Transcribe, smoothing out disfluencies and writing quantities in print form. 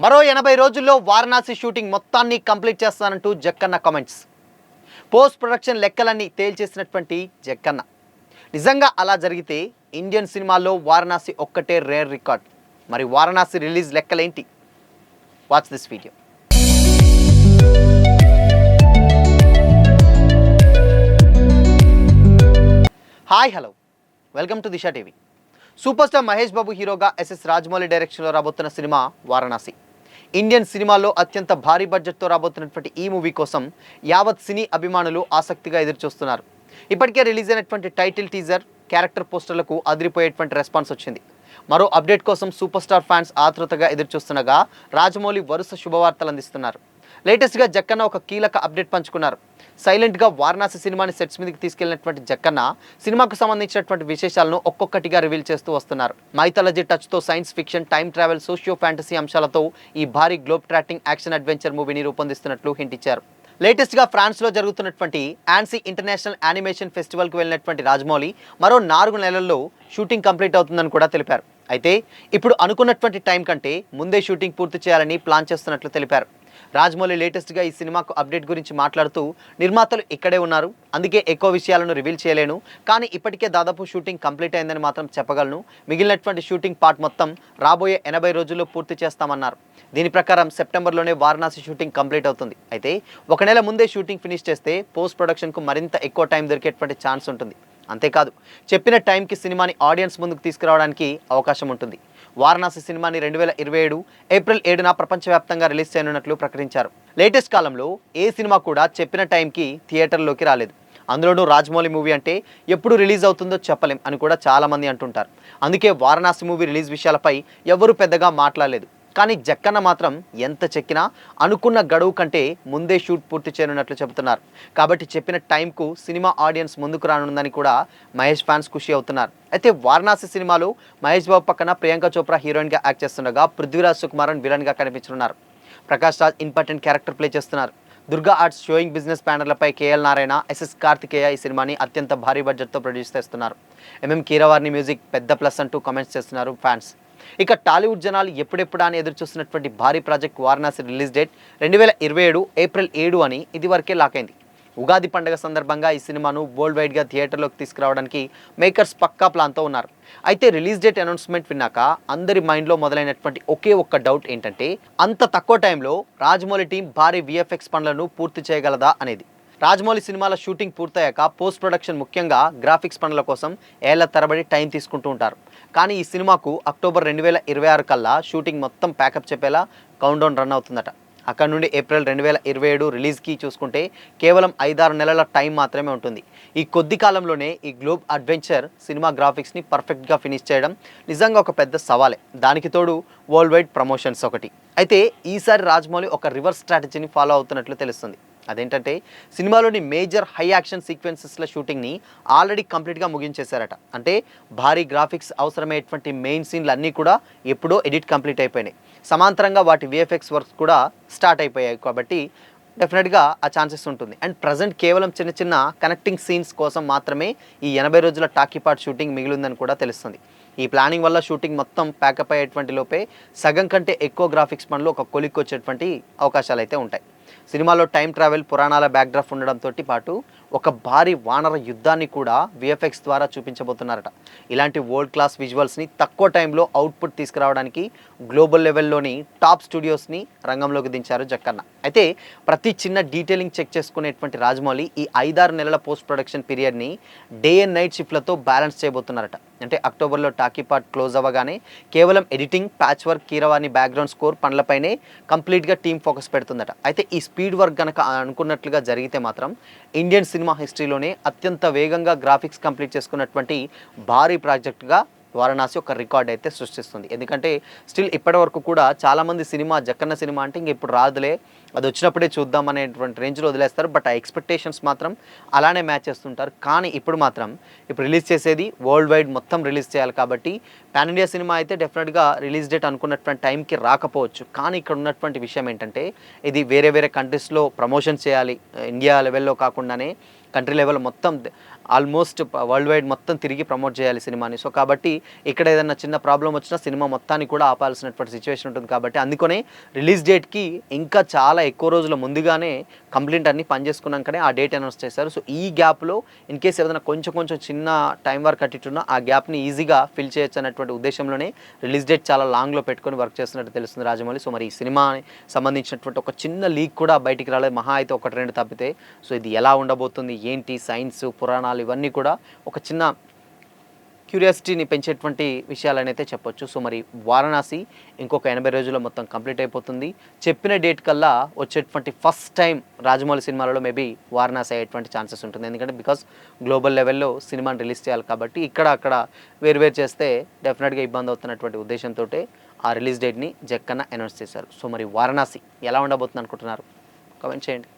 మరో 80 రోజుల్లో వారణాసి షూటింగ్ మొత్తాన్ని కంప్లీట్ చేస్తానంటూ జక్కన్న కామెంట్స్. పోస్ట్ ప్రొడక్షన్ లెక్కలన్నీ తేల్చేసినటువంటి జక్కన్న. నిజంగా అలా జరిగితే ఇండియన్ సినిమాల్లో వారణాసి ఒక్కటే రేర్ రికార్డ్. మరి వారణాసి రిలీజ్ లెక్కలేంటి? Watch this video. Hi hello, welcome to Disha TV. Super star Mahesh Babu హీరోగా ఎస్ఎస్ రాజమౌళి డైరెక్షన్లో రాబోతున్న సినిమా వారణాసి. ఇండియన్ సినిమాల్లో అత్యంత భారీ బడ్జెట్తో రాబోతున్నటువంటి ఈ మూవీ కోసం యావత్ సినీ అభిమానులు ఆసక్తిగా ఎదురుచూస్తున్నారు. ఇప్పటికే రిలీజ్ అయినటువంటి టైటిల్ టీజర్, క్యారెక్టర్ పోస్టర్లకు అదిరిపోయేటువంటి రెస్పాన్స్ వచ్చింది. మరో అప్డేట్ కోసం సూపర్ స్టార్ ఫ్యాన్స్ ఆతృతగా ఎదురుచూస్తుండగా రాజమౌళి వరుస శుభవార్తలు అందిస్తున్నారు. లేటెస్ట్గా జక్కన్న ఒక కీలక అప్డేట్ పంచుకున్నారు. సైలెంట్గా వారణాసి సినిమాని సెట్స్ మీదకి తీసుకెళ్లినటువంటి జక్కన్న సినిమాకు సంబంధించినటువంటి విశేషాలను ఒక్కొక్కటిగా రివీల్ చేస్తూ వస్తున్నారు. మైథాలజీ టచ్తో science fiction, time travel, socio fantasy అంశాలతో ఈ భారీ గ్లోబ్ ట్రాకింగ్ యాక్షన్ అడ్వెంచర్ మూవీని రూపొందిస్తున్నట్లు హింట్ ఇచ్చారు. లేటెస్ట్గా ఫ్రాన్స్లో జరుగుతున్నటువంటి ఆన్సీ ఇంటర్నేషనల్ యానిమేషన్ ఫెస్టివల్కు వెళ్ళినటువంటి రాజమౌళి మరో 4 నెలల్లో షూటింగ్ కంప్లీట్ అవుతుందని కూడా తెలిపారు. అయితే ఇప్పుడు అనుకున్నటువంటి టైం కంటే ముందే షూటింగ్ పూర్తి చేయాలని ప్లాన్ చేస్తున్నట్లు తెలిపారు. రాజమౌళి లేటెస్ట్గా ఈ సినిమాకు అప్డేట్ గురించి మాట్లాడుతూ, నిర్మాతలు ఇక్కడే ఉన్నారు, అందుకే ఎక్కువ విషయాలను రివీల్ చేయలేను, కానీ ఇప్పటికే దాదాపు షూటింగ్ కంప్లీట్ అయిందని మాత్రం చెప్పగలను. మిగిలినటువంటి షూటింగ్ పార్ట్ మొత్తం రాబోయే 80 రోజుల్లో పూర్తి చేస్తామన్నారు. దీని ప్రకారం సెప్టెంబర్లోనే వారణాసి షూటింగ్ కంప్లీట్ అవుతుంది. అయితే 1 నెల ముందే షూటింగ్ ఫినిష్ చేస్తే పోస్ట్ ప్రొడక్షన్కు మరింత ఎక్కువ టైం దొరికేటువంటి ఛాన్స్ ఉంటుంది. అంతేకాదు, చెప్పిన టైంకి సినిమాని ఆడియన్స్ ముందుకు తీసుకురావడానికి అవకాశం ఉంటుంది. వారణాసి సినిమాని 2027 ఏప్రిల్ 7న ప్రపంచవ్యాప్తంగా రిలీజ్ చేయనున్నట్లు ప్రకటించారు. లేటెస్ట్ కాలంలో ఏ సినిమా కూడా చెప్పిన టైంకి థియేటర్లోకి రాలేదు. అందులోనూ రాజమౌళి మూవీ అంటే ఎప్పుడు రిలీజ్ అవుతుందో చెప్పలేం అని కూడా చాలామంది అంటుంటారు. అందుకే వారణాసి మూవీ రిలీజ్ విషయాలపై ఎవరు పెద్దగా మాట్లాడలేదు. కానీ జక్కన్న మాత్రం ఎంత చెక్కినా అనుకున్న గడువు కంటే ముందే షూట్ పూర్తి చేయనున్నట్లు చెబుతున్నారు. కాబట్టి చెప్పిన టైంకు సినిమా ఆడియన్స్ ముందుకు రానుందని కూడా మహేష్ ఫ్యాన్స్ ఖుషి అవుతున్నారు. అయితే వారణాసి సినిమాలో మహేష్ బాబు పక్కన ప్రియాంక చోప్రా హీరోయిన్గా యాక్ట్ చేస్తుండగా పృథ్వీరాజ్ సుకుమారన్ విలన్గా కనిపించనున్నారు. Prakash Raj important character play చేస్తున్నారు. దుర్గా ఆర్ట్స్ షోయింగ్ బిజినెస్ బ్యానర్లపై కేఎల్ నారాయణ, ఎస్ఎస్ కార్తికేయ ఈ సినిమాని అత్యంత భారీ బడ్జెట్తో ప్రొడ్యూస్ చేస్తున్నారు. ఎంఎం కీరవాణి మ్యూజిక్ పెద్ద ప్లస్ అంటూ కామెంట్స్ చేస్తున్నారు ఫ్యాన్స్. ఇక టాలీవుడ్ జనాలు ఎప్పుడెప్పుడా అని ఎదురు చూస్తున్నటువంటి భారీ project Varanasi release date 2027 April 7 అని ఇదివరకే లాక్ అయింది. ఉగాది పండుగ సందర్భంగా ఈ సినిమాను వరల్డ్ వైడ్గా థియేటర్లోకి తీసుకురావడానికి మేకర్స్ పక్కా ప్లాన్తో ఉన్నారు. అయితే రిలీజ్ డేట్ అనౌన్స్మెంట్ విన్నాక అందరి మైండ్లో మొదలైనటువంటి ఒకే ఒక్క డౌట్ ఏంటంటే, అంత తక్కువ టైంలో రాజమౌళి టీం భారీ విఎఫ్ఎక్స్ పనులను పూర్తి చేయగలదా అనేది. రాజమౌళి సినిమాల షూటింగ్ పూర్తయ్యాక పోస్ట్ ప్రొడక్షన్, ముఖ్యంగా గ్రాఫిక్స్ పనుల కోసం ఏళ్ల తరబడి టైం తీసుకుంటూ ఉంటారు. కానీ ఈ సినిమాకు అక్టోబర్ 2026 కల్లా షూటింగ్ మొత్తం ప్యాకప్ చెప్పేలా కౌంట్డౌన్ రన్ అవుతుందట. అక్కడ నుండి ఏప్రిల్ 2027 రిలీజ్కి చూసుకుంటే కేవలం 5-6 నెలల టైం మాత్రమే ఉంటుంది. ఈ కొద్ది కాలంలోనే ఈ గ్లోబ్ అడ్వెంచర్ సినిమా గ్రాఫిక్స్ని పర్ఫెక్ట్గా ఫినిష్ చేయడం నిజంగా ఒక పెద్ద సవాలే. దానికి తోడు వరల్డ్ వైడ్ ప్రమోషన్స్ ఒకటి. అయితే ఈసారి రాజమౌళి ఒక రివర్స్ స్ట్రాటజీని ఫాలో అవుతున్నట్లు తెలుస్తుంది. అదేంటంటే, సినిమాలోని మేజర్ హై యాక్షన్ సీక్వెన్సెస్ల షూటింగ్ని ఆల్రెడీ కంప్లీట్గా ముగించేశారట. అంటే భారీ గ్రాఫిక్స్ అవసరమయ్యేటువంటి మెయిన్ సీన్లు అన్నీ కూడా ఎప్పుడో ఎడిట్ కంప్లీట్ అయిపోయినాయి. సమాంతరంగా వాటి విఎఫ్ఎక్స్ వర్క్స్ కూడా స్టార్ట్ అయిపోయాయి. కాబట్టి డెఫినెట్గా ఆ ఛాన్సెస్ ఉంటుంది. అండ్ ప్రజెంట్ కేవలం చిన్న చిన్న కనెక్టింగ్ సీన్స్ కోసం మాత్రమే ఈ 80 రోజుల టాకీపాట్ షూటింగ్ మిగిలిందని కూడా తెలుస్తుంది. ఈ ప్లానింగ్ వల్ల షూటింగ్ మొత్తం ప్యాకప్ అయ్యేటువంటి లోపే సగం కంటే ఎక్కువ గ్రాఫిక్స్ పనులు ఒక కొలిక్కి వచ్చేటువంటి అవకాశాలు అయితే ఉంటాయి. సినిమాలో టైం ట్రావెల్, పురాణాల బ్యాక్డ్రాప్ ఉండడంతో పాటు ఒక భారీ వానర యుద్ధాన్ని కూడా విఎఫ్ఎక్స్ ద్వారా చూపించబోతున్నారట. ఇలాంటి వరల్డ్ క్లాస్ విజువల్స్ని తక్కువ టైంలో అవుట్పుట్ తీసుకురావడానికి గ్లోబల్ లెవెల్లోని టాప్ స్టూడియోస్ని రంగంలోకి దించారు జక్కన్న. అయితే ప్రతి చిన్న డీటెయిలింగ్ చెక్ చేసుకునేటువంటి రాజమౌళి ఈ 5-6 నెలల పోస్ట్ ప్రొడక్షన్ పీరియడ్ని డే అండ్ నైట్ షిఫ్ట్లతో బ్యాలెన్స్ చేయబోతున్నారట. అంటే అక్టోబర్లో టాకీ పార్ట్ క్లోజ్ అవ్వగానే కేవలం editing, patch work, Keeravani background score పనులపైనే కంప్లీట్గా టీం ఫోకస్ పెడుతుందట. అయితే ఈ స్పీడ్ వర్క్ కనుక అనుకున్నట్లుగా జరిగితే మాత్రం ఇండియన్ సినిమా హిస్టరీలోనే అత్యంత వేగంగా గ్రాఫిక్స్ కంప్లీట్ చేసుకున్నటువంటి భారీ ప్రాజెక్టుగా వారణాసి ఒక రికార్డ్ అయితే సృష్టిస్తుంది. ఎందుకంటే స్టిల్ ఇప్పటి వరకు కూడా చాలామంది సినిమా జక్కన్న సినిమా అంటే ఇంక ఇప్పుడు రాదులే, అది వచ్చినప్పుడే చూద్దాం అనేటువంటి రేంజ్లో వదిలేస్తారు. బట్ ఆ ఎక్స్పెక్టేషన్స్ మాత్రం అలానే మ్యాచ్ చేస్తుంటారు. కానీ ఇప్పుడు రిలీజ్ చేసేది వరల్డ్ వైడ్ మొత్తం రిలీజ్ చేయాలి. కాబట్టి పాన్ ఇండియా సినిమా అయితే డెఫినెట్గా రిలీజ్ డేట్ అనుకున్నటువంటి టైంకి రాకపోవచ్చు. కానీ ఇక్కడ ఉన్నటువంటి విషయం ఏంటంటే, ఇది వేరే కంట్రీస్లో ప్రమోషన్ చేయాలి. ఇండియా లెవెల్లో కాకుండానే కంట్రీ లెవెల్ మొత్తం ఆల్మోస్ట్ వరల్డ్ వైడ్ మొత్తం తిరిగి ప్రమోట్ చేయాలి సినిమాని. సో కాబట్టి ఇక్కడ ఏదైనా చిన్న ప్రాబ్లం వచ్చినా సినిమా మొత్తాన్ని కూడా ఆపాల్సినటువంటి సిచ్యువేషన్ ఉంటుంది. కాబట్టి అందుకనే రిలీజ్ డేట్కి ఇంకా చాలా ఎక్కువ రోజుల ముందుగానే కంప్లీట్ అన్ని పని చేసుకున్నాకనే ఆ డేట్ అనౌన్స్ చేశారు. సో ఈ గ్యాప్లో ఇన్ కేస్ ఏదైనా కొంచెం చిన్న టైం వర్క్ అట్టిట్టున్నా ఆ గ్యాప్ని ఈజీగా ఫిల్ చేయొచ్చు అన్నటువంటి ఉద్దేశంలోనే రిలీజ్ డేట్ చాలా లాంగ్లో పెట్టుకొని వర్క్ చేస్తున్నట్టు తెలుస్తుంది రాజమౌళి. సో మరి ఈ సినిమాని సంబంధించినటువంటి ఒక చిన్న లీక్ కూడా బయటికి రాలేదు, మహా అయితే 1-2 తప్పితే. సో ఇది ఎలా ఉండబోతుంది, ఏంటి, సైన్స్, పురాణాలు ఇవన్నీ కూడా ఒక చిన్న క్యూరియాసిటీని పెంచేటువంటి విషయాలనైతే చెప్పొచ్చు. సో మరి వారణాసి ఇంకొక 80 రోజుల్లో మొత్తం కంప్లీట్ అయిపోతుంది. చెప్పిన డేట్ కల్లా వచ్చేటువంటి ఫస్ట్ టైం రాజమౌళి సినిమాలలో మేబీ వారణాసి అయ్యేటువంటి ఛాన్సెస్ ఉంటుంది. ఎందుకంటే బికాస్ గ్లోబల్ లెవెల్లో సినిమాని రిలీజ్ చేయాలి కాబట్టి ఇక్కడ అక్కడ వేరు చేస్తే డెఫినెట్గా ఇబ్బంది అవుతున్నటువంటి ఉద్దేశంతో ఆ రిలీజ్ డేట్ని జక్కన్న అనౌన్స్ చేశారు. సో మరి వారణాసి ఎలా ఉండబోతుంది అనుకుంటున్నారు? కామెంట్ చేయండి.